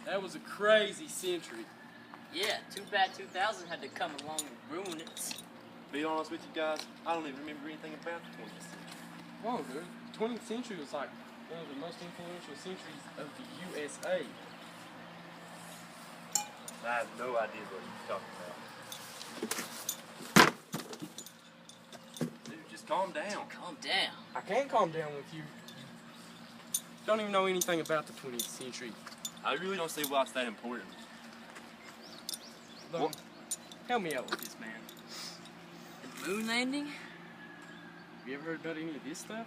That was a crazy century. Yeah, too bad 2000 had to come along and ruin it. Be honest with you guys, I don't even remember anything about the 20th century. Whoa, dude. 20th century was like one of the most influential centuries of the USA. I have no idea what you're talking about. Dude, just calm down. Calm down. I can't calm down with you. Don't even know anything about the 20th century. I really don't see why it's that important. Look, help me out with this, man. The moon landing? Have you ever heard about any of this stuff?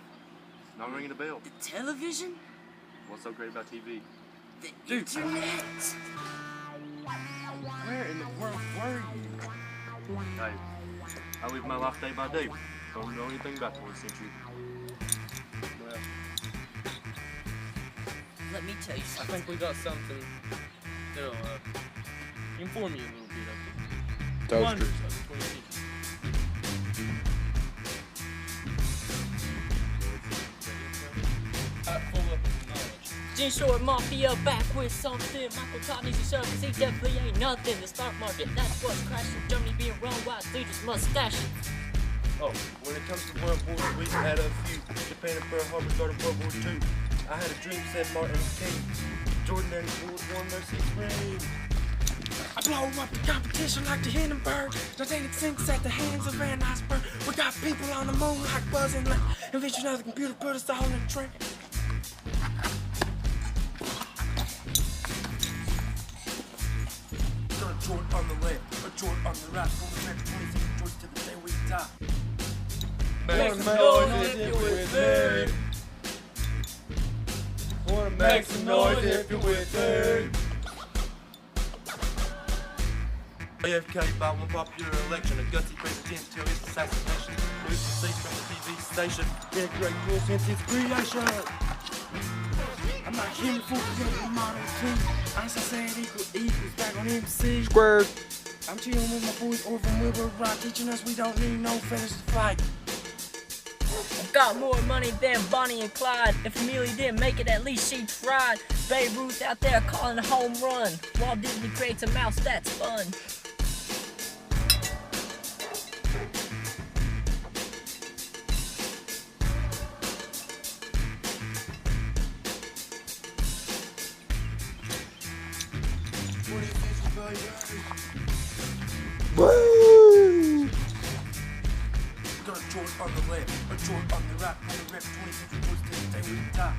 Not ringing a bell. The television? What's so great about TV? The Dude. internet? Where in the world were you? Hey, I live my life day by day. Don't know anything about the 20th century. Well, Let me tell you I something. think we got something that'll inform you a little bit of the Toaster. wonders of the 20th century. Full of knowledge. Gene Short Mafia back with something. Michael Todd needs to show cause he definitely ain't nothing. The stock market, that's what's crashing. Germany being run while leaders mustache. Oh, when it comes to world wars, we've had a few. Japan and Pearl Harbor started World War II. I had a dream, said Martin King. Jordan and Bulls won their sixth ring. I blow up the competition like the Hindenburg. Gigantic sinks at the hands of Van Iceberg. We got people on the moon like Buzz and Lightyear. Invention of the computer put us all in a trance. Got a joint on the left, a joint on the right. For the next 26 joints to the day we die. Make some noise if you're with me. Wanna make some noise if you're with me. AFK by one popular election, a gutsy president till his assassination. Who's the seat from the TV station? Been great rule since its creation. I'm not human for the model team. Einstein said equals back on MC. Squared. I'm chilling with my boys over from Wilbur Rock, teaching us we don't need no finish flight. Got more money than Bonnie and Clyde. If Amelia didn't make it, at least she tried. Babe Ruth out there calling a home run. Walt Disney creates a mouse, that's fun. Woo! Got a joint on the left, a joint on the right, on the rest 26 joints till the day we die.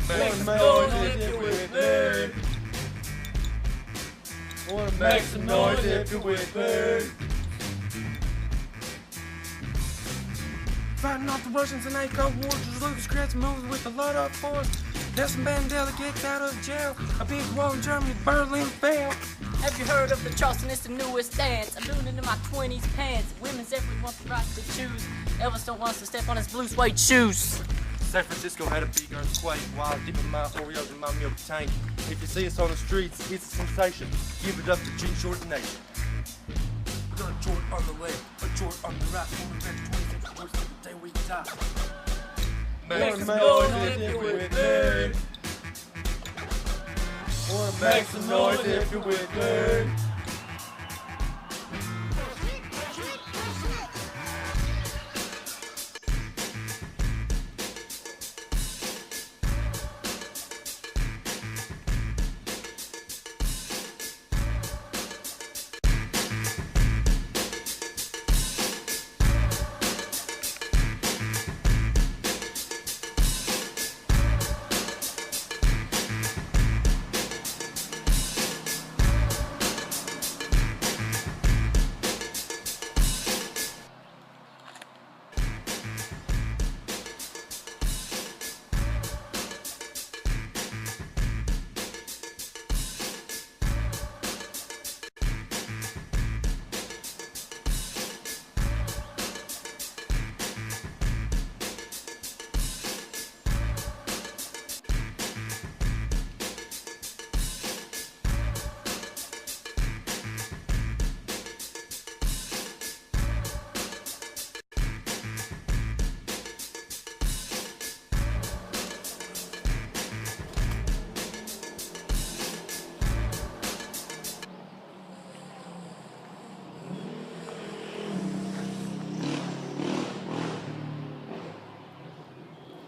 Make some noise if you're with me. Wanna make some noise if you're with me. Fighting off the Russians in 8 Cold War, just Lucas creates movies with a lot of force. Nelson Mandela gets out of jail. A big war in Germany, Berlin fell. Have you heard of the Charleston? It's the newest dance. I'm doing it in my 20s pants. Women's everyone wants the right to choose. Elvis don't want to step on his blue suede shoes. San Francisco had a big earthquake while I was dipping my Oreos in my milk tank. If you see us on the streets, it's a sensation. Give it up to Gene Short Nation. Got a joint on the left, a joint on the right, on the rest 26 joints till the day we die. Make some noise if you're with me. Wanna make some noise if you're with me.